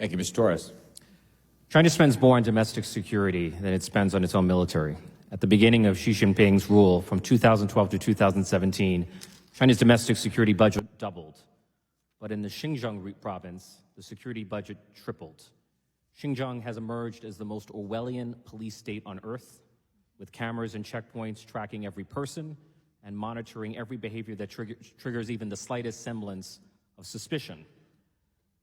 Thank you, Mr. Torres. China spends more on domestic security than it spends on its own military. At the beginning of Xi Jinping's rule from 2012 to 2017, China's domestic security budget doubled. But in the Xinjiang province, the security budget tripled. Xinjiang has emerged as the most Orwellian police state on earth, with cameras and checkpoints tracking every person and monitoring every behavior that triggers even the slightest semblance of suspicion.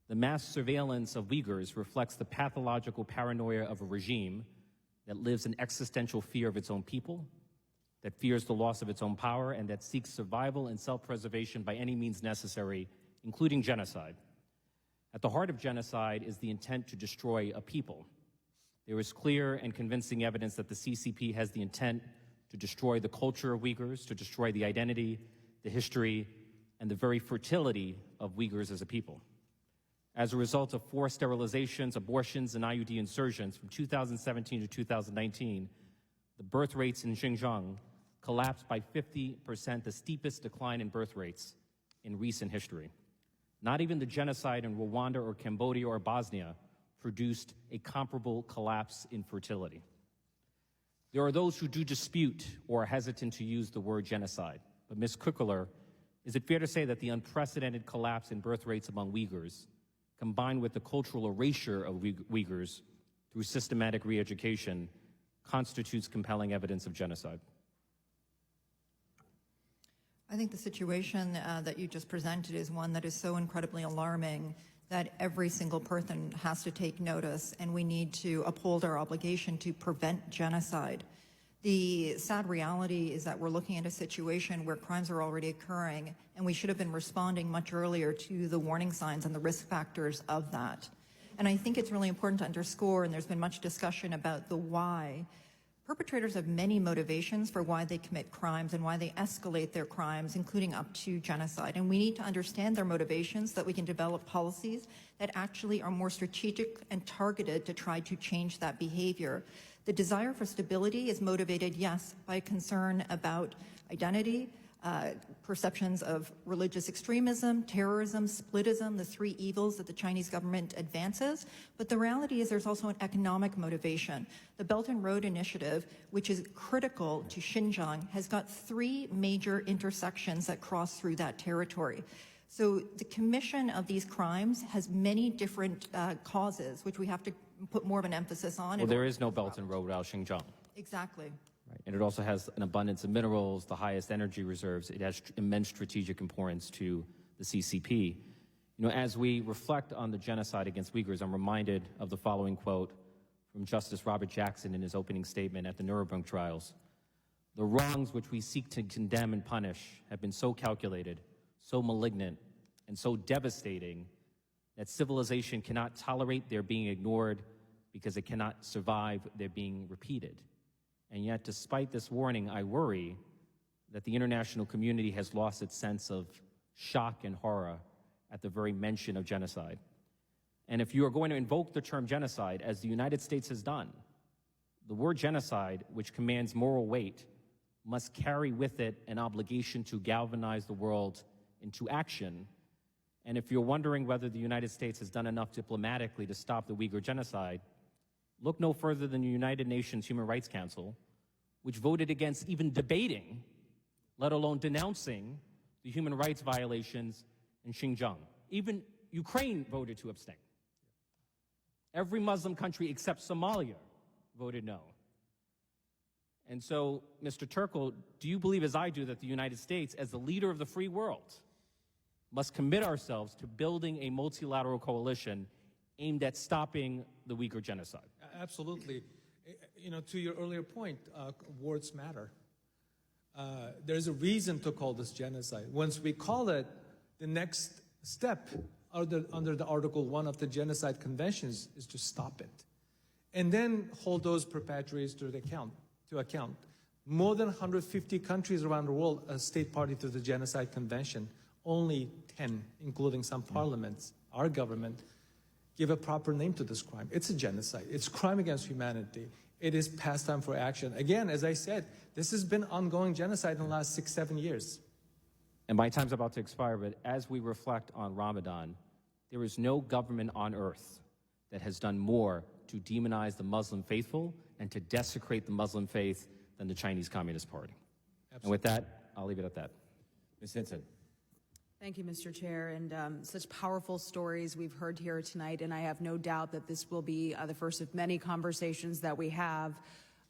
The mass surveillance of Uyghurs reflects the pathological paranoia of a regime that lives in existential fear of its own people, that fears the loss of its own power, and that seeks survival and self-preservation by any means necessary, including genocide. At the heart of genocide is the intent to destroy a people. There is clear and convincing evidence that the CCP has the intent to destroy the culture of Uyghurs, to destroy the identity, the history, and the very fertility of Uyghurs as a people. As a result of forced sterilizations, abortions, and IUD insertions from 2017 to 2019, the birth rates in Xinjiang collapsed by 50%, the steepest decline in birth rates in recent history. Not even the genocide in Rwanda or Cambodia or Bosnia produced a comparable collapse in fertility. There are those who do dispute or are hesitant to use the word genocide. But Ms. Kuckler, is it fair to say that the unprecedented collapse in birth rates among Uyghurs, combined with the cultural erasure of Uyghurs through systematic re-education, constitutes compelling evidence of genocide? I think the situation that you just presented is one that is so incredibly alarming that every single person has to take notice, and we need to uphold our obligation to prevent genocide. The sad reality is that we're looking at a situation where crimes are already occurring, and we should have been responding much earlier to the warning signs and the risk factors of that. And I think it's really important to underscore, and there's been much discussion about the why. Perpetrators have many motivations for why they commit crimes and why they escalate their crimes, including up to genocide. And we need to understand their motivations so that we can develop policies that actually are more strategic and targeted to try to change that behavior. The desire for stability is motivated, yes, by concern about identity, perceptions of religious extremism, terrorism, splitism, the three evils that the Chinese government advances. But the reality is there's also an economic motivation. The Belt and Road Initiative, which is critical to Xinjiang, has got three major intersections that cross through that territory. So the commission of these crimes has many different causes, which we have to put more of an emphasis on. Well, there is no Belt and Road without Xinjiang. Exactly. Right. And it also has an abundance of minerals, the highest energy reserves. It has immense strategic importance to the CCP. You know, as we reflect on the genocide against Uyghurs, I'm reminded of the following quote from Justice Robert Jackson in his opening statement at the Nuremberg trials. "The wrongs which we seek to condemn and punish have been so calculated, so malignant, and so devastating that civilization cannot tolerate their being ignored because it cannot survive their being repeated. And yet, despite this warning, I worry that the international community has lost its sense of shock and horror at the very mention of genocide. And if you are going to invoke the term genocide, as the United States has done, the word genocide, which commands moral weight, must carry with it an obligation to galvanize the world into action. And if you're wondering whether the United States has done enough diplomatically to stop the Uyghur genocide, look no further than the United Nations Human Rights Council, which voted against even debating, let alone denouncing, the human rights violations in Xinjiang. Even Ukraine voted to abstain. Every Muslim country except Somalia voted no. And so, Mr. Turkle, do you believe, as I do, that the United States, as the leader of the free world, must commit ourselves to building a multilateral coalition aimed at stopping the Uyghur genocide? Absolutely. You know, to your earlier point, words matter. There's a reason to call this genocide. Once we call it, the next step under the Article 1 of the Genocide Conventions is to stop it. And then hold those perpetrators to account. More than 150 countries around the world are state party to the Genocide Convention. Only 10, including some parliaments, our government, give a proper name to this crime. It's a genocide. It's crime against humanity. It is past time for action. Again, as I said, this has been ongoing genocide in the last 6-7 years. And my time's about to expire, but as we reflect on Ramadan, there is no government on earth that has done more to demonize the Muslim faithful and to desecrate the Muslim faith than the Chinese Communist Party. Absolutely. And with that, I'll leave it at that. Ms. Hinton. Thank you, Mr. Chair, and such powerful stories we've heard here tonight, and I have no doubt that this will be the first of many conversations that we have,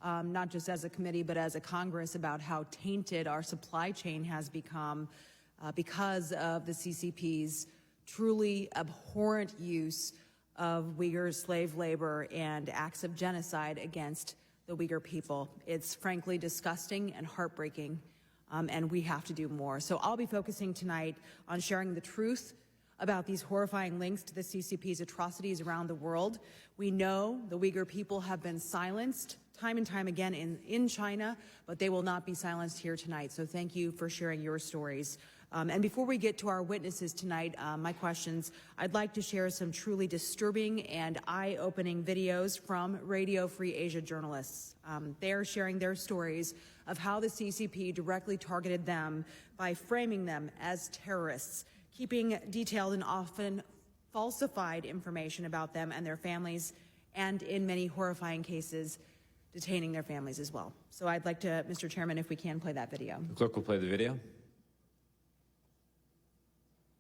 not just as a committee, but as a Congress, about how tainted our supply chain has become because of the CCP's truly abhorrent use of Uyghur slave labor and acts of genocide against the Uyghur people. It's frankly disgusting and heartbreaking. And we have to do more. So I'll be focusing tonight on sharing the truth about these horrifying links to the CCP's atrocities around the world. We know the Uyghur people have been silenced time and time again in China, but they will not be silenced here tonight. So thank you for sharing your stories. And before we get to our witnesses tonight, my questions, I'd like to share some truly disturbing and eye-opening videos from Radio Free Asia journalists. They are sharing their stories of how the CCP directly targeted them by framing them as terrorists, keeping detailed and often falsified information about them and their families, and in many horrifying cases, detaining their families as well. So I'd like to, Mr. Chairman, if we can play that video. The clerk will play the video.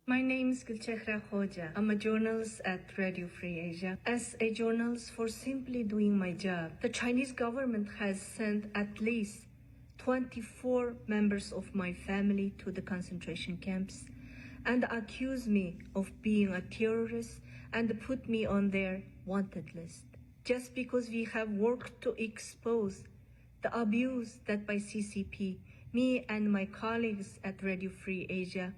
My name is Gulchehra Khoja. I'm a journalist at Radio Free Asia. As a journalist, for simply doing my job, the Chinese government has sent at least 24 members of my family to the concentration camps and accused me of being a terrorist and put me on their wanted list. Just because we have worked to expose the abuse that by CCP, me and my colleagues at Radio Free Asia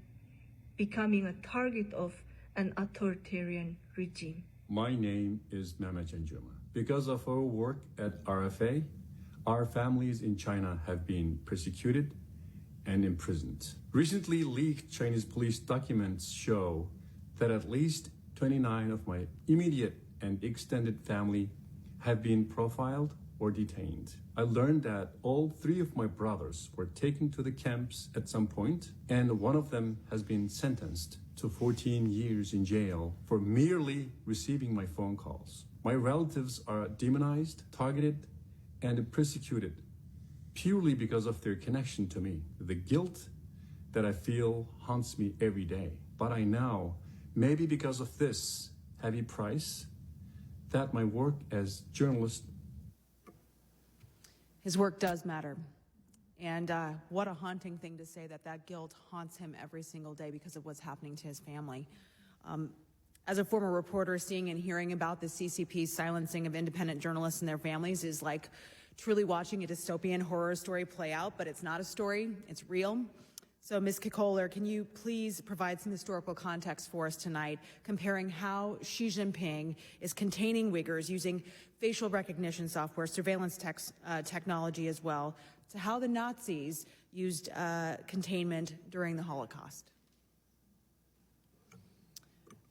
becoming a target of an authoritarian regime. My name is Mehmet Janjuma. Because of our work at RFA, our families in China have been persecuted and imprisoned. Recently leaked Chinese police documents show that at least 29 of my immediate and extended family have been profiled or detained. I learned that all 3 of my brothers were taken to the camps at some point, and one of them has been sentenced to 14 years in jail for merely receiving my phone calls. My relatives are demonized, targeted, and persecuted purely because of their connection to me. The guilt that I feel haunts me every day. But I know, maybe because of this heavy price, that my work as journalist. His work does matter. And what a haunting thing to say, that guilt haunts him every single day because of what's happening to his family. As a former reporter, seeing and hearing about the CCP's silencing of independent journalists and their families is like truly watching a dystopian horror story play out, but it's not a story, it's real. So, Ms. Kikoler, can you please provide some historical context for us tonight, comparing how Xi Jinping is containing Uyghurs using facial recognition software, surveillance technology as well, to how the Nazis used containment during the Holocaust?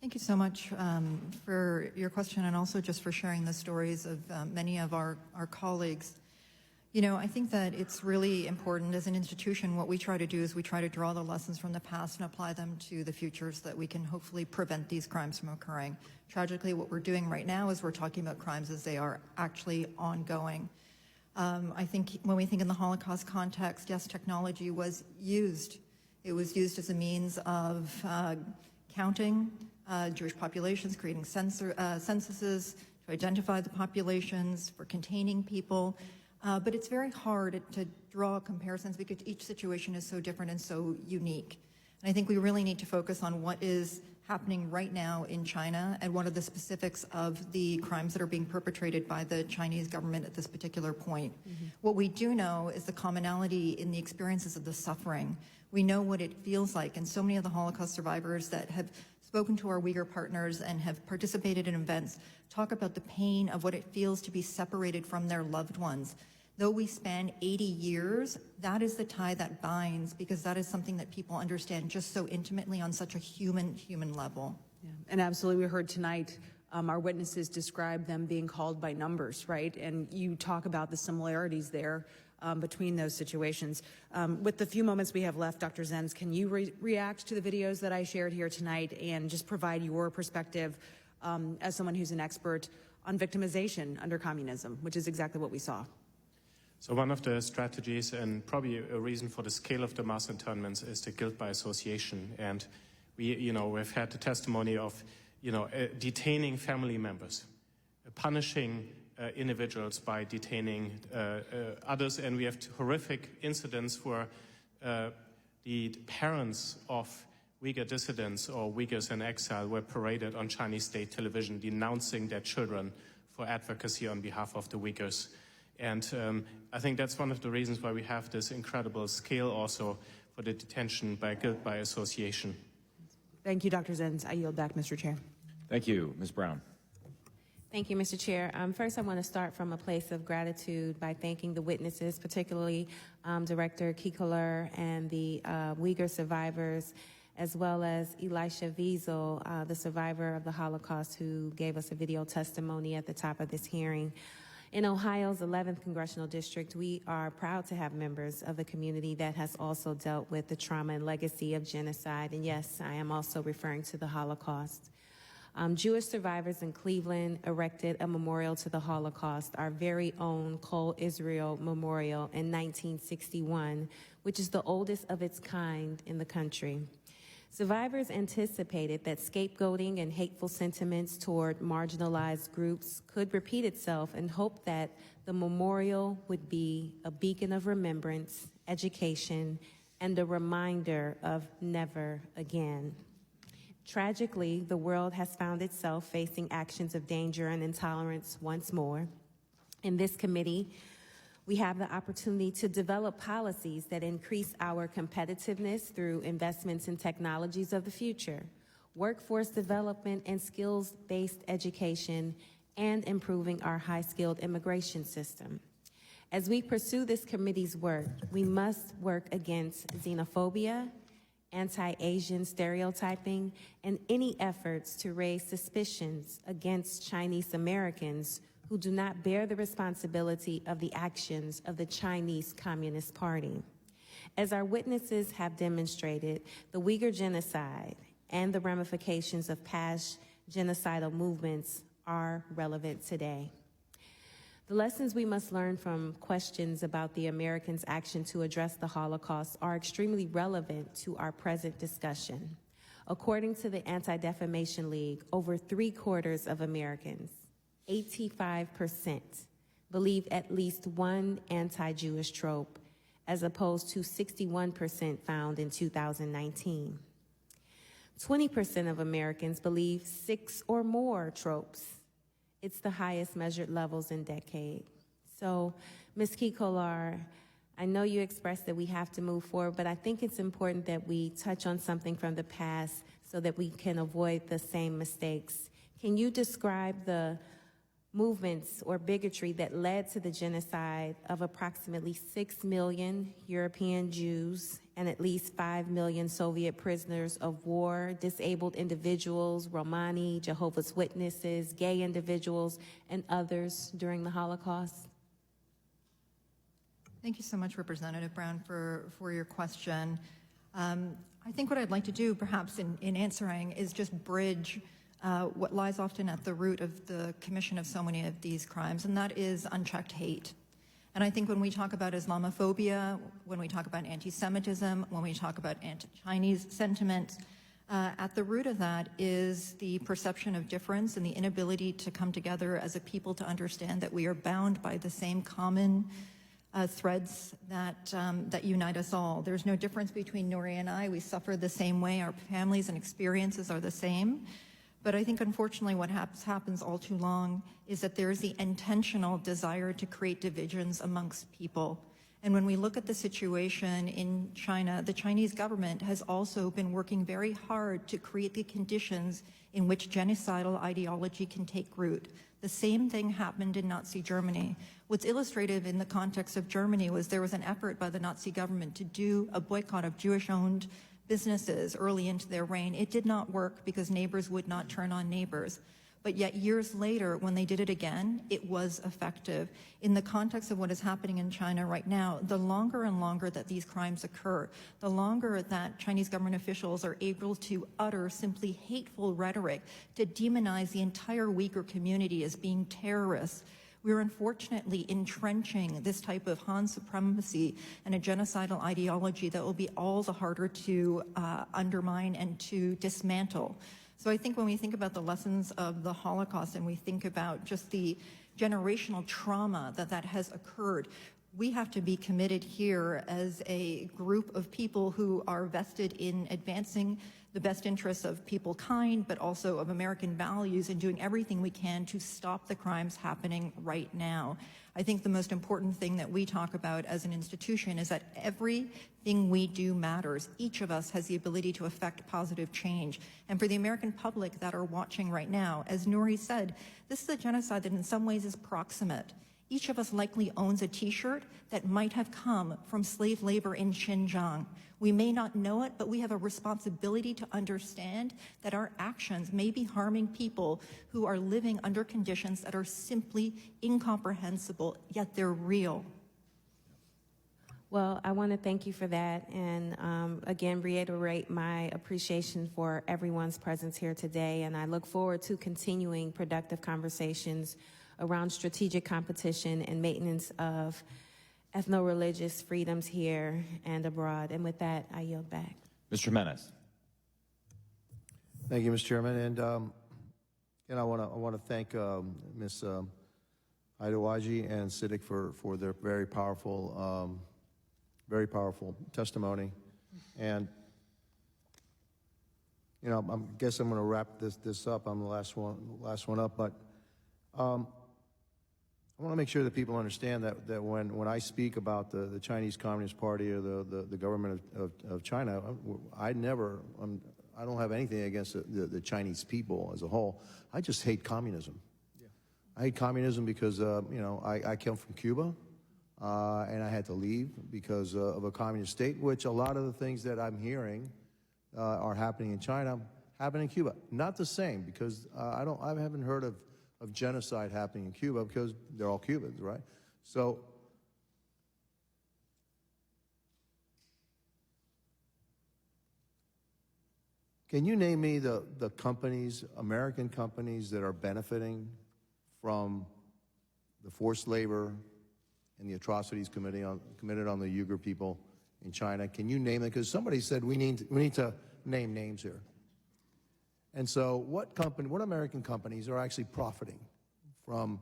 Thank you so much for your question, and also just for sharing the stories of many of our colleagues. You know, I think that it's really important as an institution. What we try to do is we try to draw the lessons from the past and apply them to the future so that we can hopefully prevent these crimes from occurring. Tragically, what we're doing right now is we're talking about crimes as they are actually ongoing. I think when we think in the Holocaust context, yes, technology was used. It was used as a means of counting Jewish populations, creating censuses to identify the populations, for containing people. But it's very hard to draw comparisons because each situation is so different and so unique. And I think we really need to focus on what is happening right now in China and what are the specifics of the crimes that are being perpetrated by the Chinese government at this particular point. Mm-hmm. What we do know is the commonality in the experiences of the suffering. We know what it feels like, and so many of the Holocaust survivors that have spoken to our Uyghur partners and have participated in events talk about the pain of what it feels to be separated from their loved ones. Though we span 80 years, that is the tie that binds, because that is something that people understand just so intimately on such a human level. Yeah. And absolutely, we heard tonight our witnesses describe them being called by numbers, right? And you talk about the similarities there between those situations. With the few moments we have left, Dr. Zenz, can you react to the videos that I shared here tonight and just provide your perspective as someone who's an expert on victimization under communism, which is exactly what we saw. So one of the strategies, and probably a reason for the scale of the mass internments, is the guilt by association. And we've had the testimony of, detaining family members, punishing individuals by detaining others, and we have horrific incidents where the parents of Uyghur dissidents or Uyghurs in exile were paraded on Chinese state television denouncing their children for advocacy on behalf of the Uyghurs. And I think that's one of the reasons why we have this incredible scale also for the detention by guilt by association. Thank you, Dr. Zenz. I yield back, Mr. Chair. Thank you. Ms. Brown. Thank you, Mr. Chair. First, I want to start from a place of gratitude by thanking the witnesses, particularly Director Kikoler and the Uyghur survivors, as well as Elisha Wiesel, the survivor of the Holocaust, who gave us a video testimony at the top of this hearing. In Ohio's 11th Congressional District, we are proud to have members of the community that has also dealt with the trauma and legacy of genocide. And yes, I am also referring to the Holocaust. Jewish survivors in Cleveland erected a memorial to the Holocaust, our very own Kol Israel Memorial in 1961, which is the oldest of its kind in the country. Survivors anticipated that scapegoating and hateful sentiments toward marginalized groups could repeat itself and hoped that the memorial would be a beacon of remembrance, education, and a reminder of never again. Tragically, the world has found itself facing actions of danger and intolerance once more. In this committee, we have the opportunity to develop policies that increase our competitiveness through investments in technologies of the future, workforce development and skills-based education, and improving our high-skilled immigration system. As we pursue this committee's work, we must work against xenophobia, anti-Asian stereotyping, and any efforts to raise suspicions against Chinese Americans who do not bear the responsibility of the actions of the Chinese Communist Party. As our witnesses have demonstrated, the Uyghur genocide and the ramifications of past genocidal movements are relevant today. The lessons we must learn from questions about the Americans' action to address the Holocaust are extremely relevant to our present discussion. According to the Anti-Defamation League, over 3/4 of Americans, 85%, believe at least one anti-Jewish trope, as opposed to 61% found in 2019. 20% of Americans believe 6 or more tropes. It's the highest measured levels in decades. So, Ms. Kikolar, I know you expressed that we have to move forward, but I think it's important that we touch on something from the past so that we can avoid the same mistakes. Can you describe the movements or bigotry that led to the genocide of approximately 6 million European Jews and at least 5 million Soviet prisoners of war, disabled individuals, Romani, Jehovah's Witnesses, gay individuals, and others during the Holocaust? Thank you so much, Representative Brown, for your question. I think what I'd like to do, perhaps in answering, is just bridge what lies often at the root of the commission of so many of these crimes, and that is unchecked hate. And I think when we talk about Islamophobia, when we talk about anti-Semitism, when we talk about anti-Chinese sentiment, at the root of that is the perception of difference and the inability to come together as a people to understand that we are bound by the same common threads that unite us all. There's no difference between Nuri and I. We suffer the same way. Our families and experiences are the same. But I think, unfortunately, what happens all too long is that there is the intentional desire to create divisions amongst people. And when we look at the situation in China, the Chinese government has also been working very hard to create the conditions in which genocidal ideology can take root. The same thing happened in Nazi Germany. What's illustrative in the context of Germany was there was an effort by the Nazi government to do a boycott of Jewish-owned businesses early into their reign. It did not work because neighbors would not turn on neighbors. But yet years later, when they did it again, it was effective. In the context of what is happening in China right now, the longer and longer that these crimes occur, the longer that Chinese government officials are able to utter simply hateful rhetoric to demonize the entire Uyghur community as being terrorists, we're unfortunately entrenching this type of Han supremacy and a genocidal ideology that will be all the harder to undermine and to dismantle. So I think when we think about the lessons of the Holocaust and we think about just the generational trauma that has occurred, we have to be committed here as a group of people who are vested in advancing the best interests of peoplekind, but also of American values, and doing everything we can to stop the crimes happening right now. I think the most important thing that we talk about as an institution is that everything we do matters. Each of us has the ability to affect positive change. And for the American public that are watching right now, as Nouri said, this is a genocide that in some ways is proximate. Each of us likely owns a T-shirt that might have come from slave labor in Xinjiang. We may not know it, but we have a responsibility to understand that our actions may be harming people who are living under conditions that are simply incomprehensible, yet they're real. Well, I want to thank you for that, and again, reiterate my appreciation for everyone's presence here today, and I look forward to continuing productive conversations around strategic competition and maintenance of ethno-religious freedoms here and abroad. And with that, I yield back. Mr. Menace. Thank you, Mr. Chairman. And I want to thank Ms. Aidawaji and Siddiq for their very powerful testimony. And I guess I'm going to wrap this up. I'm the last one up, but I want to make sure that people understand that when I speak about the Chinese Communist Party or the government of China, I don't have anything against the Chinese people as a whole. I just hate communism. Yeah. I hate communism because I come from Cuba, and I had to leave because of a communist state, which a lot of the things that I'm hearing are happening in China happen in Cuba. Not the same, because I haven't heard of genocide happening in Cuba because they're all Cubans, right? So can you name me the companies, American companies, that are benefiting from the forced labor and the atrocities committed on the Uyghur people in China? Can you name them? Because somebody said we need to name names here. And so what American companies are actually profiting from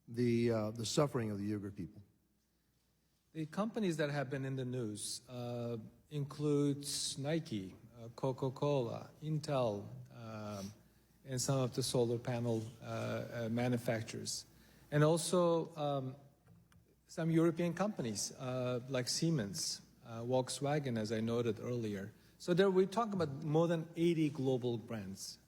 the suffering of the Uyghur people? The companies that have been in the news includes Nike, Coca-Cola, Intel, and some of the solar panel manufacturers. And also some European companies like Siemens, Volkswagen, as I noted earlier. So there we talk about more than 80 global brands.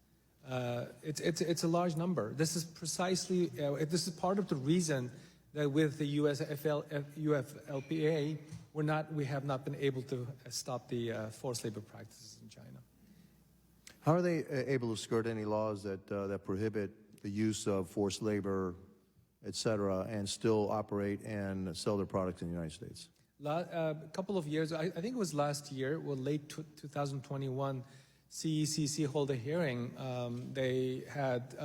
It's a large number. This is precisely, this is part of the reason that with the UFLPA, we have not been able to stop the forced labor practices in China. How are they able to skirt any laws that prohibit the use of forced labor, et cetera, and still operate and sell their products in the United States? A couple of years, I think it was last year, or late 2021, CECC held a hearing. They had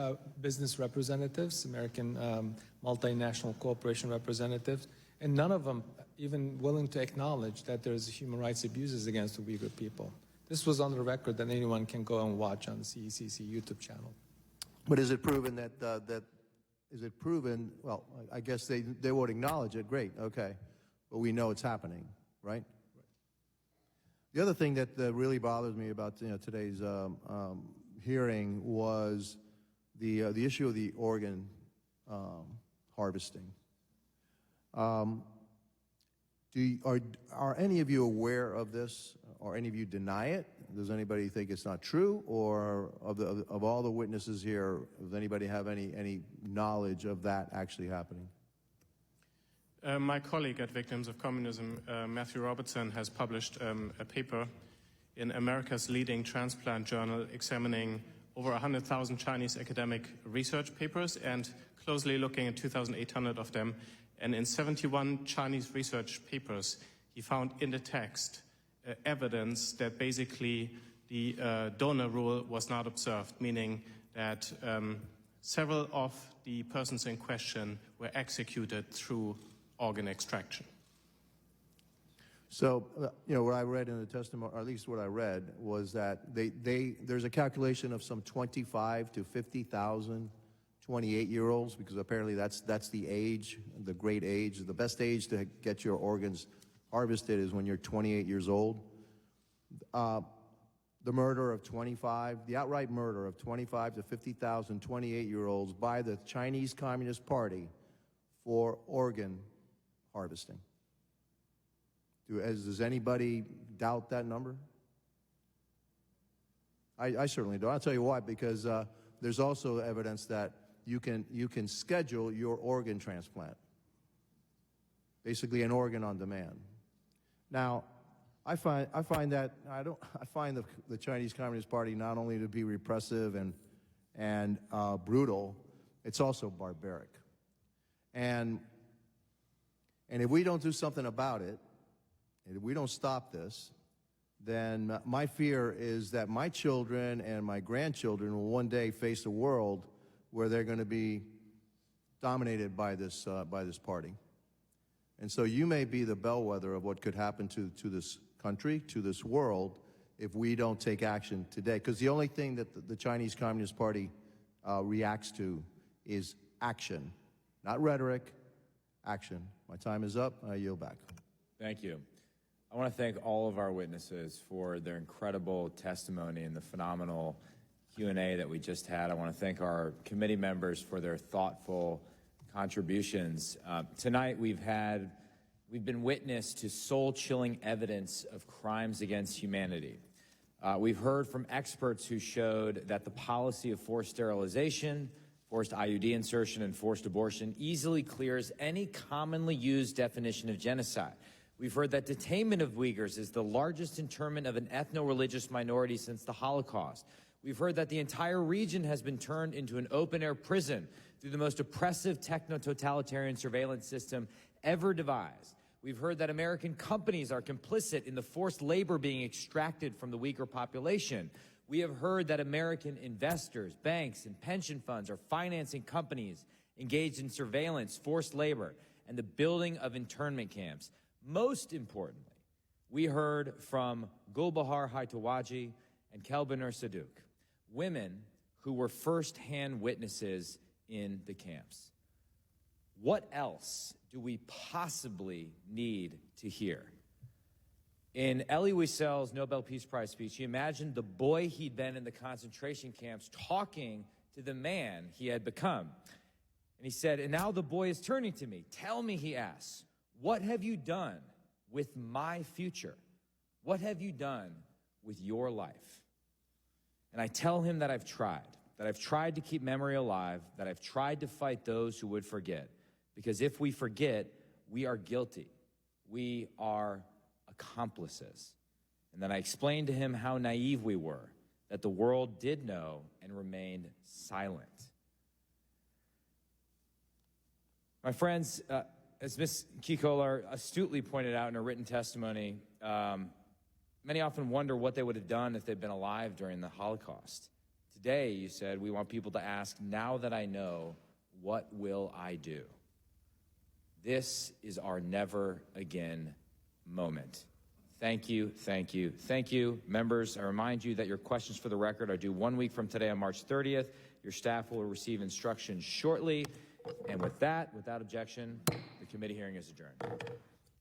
business representatives, American multinational corporation representatives, and none of them even willing to acknowledge that there's human rights abuses against the Uyghur people. This was on the record that anyone can go and watch on the CECC YouTube channel. But is it proven is it proven, well, I guess they won't acknowledge it, great, okay. But we know it's happening, right? The other thing that really bothers me about today's hearing was the issue of the organ harvesting. Are any of you aware of this, or any of you deny it? Does anybody think it's not true, or of all the witnesses here, does anybody have any knowledge of that actually happening? My colleague at Victims of Communism, Matthew Robertson, has published a paper in America's leading transplant journal examining over 100,000 Chinese academic research papers and closely looking at 2,800 of them. And in 71 Chinese research papers, he found in the text evidence that basically the donor rule was not observed, meaning that several of the persons in question were executed through organ extraction. So, what I read in the testimony, or at least what I read, was that there's a calculation of some 25 to 50,000 28-year-olds, because apparently that's the age, the great age. The best age to get your organs harvested is when you're 28 years old. The murder of 25, the outright murder of 25 to 50,000 28-year-olds by the Chinese Communist Party for organ harvesting. Does anybody doubt that number? I certainly don't. I'll tell you why, because there's also evidence that you can schedule your organ transplant, basically an organ on demand. Now, I find the Chinese Communist Party not only to be repressive and brutal, it's also barbaric. And if we don't do something about it, and if we don't stop this, then my fear is that my children and my grandchildren will one day face a world where they're going to be dominated by this party. And so you may be the bellwether of what could happen to this country, to this world, if we don't take action today. Because the only thing that the Chinese Communist Party reacts to is action, not rhetoric, action. My time is up. I yield back. Thank you. I want to thank all of our witnesses for their incredible testimony and the phenomenal Q&A that we just had. I want to thank our committee members for their thoughtful contributions. Tonight we've been witness to soul-chilling evidence of crimes against humanity. We've heard from experts who showed that the policy of forced sterilization, forced IUD insertion, and forced abortion easily clears any commonly used definition of genocide. We've heard that detainment of Uyghurs is the largest internment of an ethno-religious minority since the Holocaust. We've heard that the entire region has been turned into an open-air prison through the most oppressive techno-totalitarian surveillance system ever devised. We've heard that American companies are complicit in the forced labor being extracted from the Uyghur population. We have heard that American investors, banks, and pension funds are financing companies engaged in surveillance, forced labor, and the building of internment camps. Most importantly, we heard from Gulbahar Haitawaji and Kelbiner Saduk, women who were first-hand witnesses in the camps. What else do we possibly need to hear? In Elie Wiesel's Nobel Peace Prize speech, he imagined the boy he'd been in the concentration camps talking to the man he had become. And he said, "And now the boy is turning to me. Tell me," he asks, "what have you done with my future? What have you done with your life?" And I tell him that I've tried to keep memory alive, that I've tried to fight those who would forget. Because if we forget, we are guilty. We are accomplices. And then I explained to him how naive we were, that the world did know and remained silent. My friends, as Ms. Kikoler astutely pointed out in her written testimony, many often wonder what they would have done if they'd been alive during the Holocaust. Today, you said, we want people to ask, now that I know, what will I do? This is our never again moment. Thank you, thank you, thank you. Members, I remind you that your questions for the record are due 1 week from today on March 30th. Your staff will receive instructions shortly. And with that, without objection, the committee hearing is adjourned.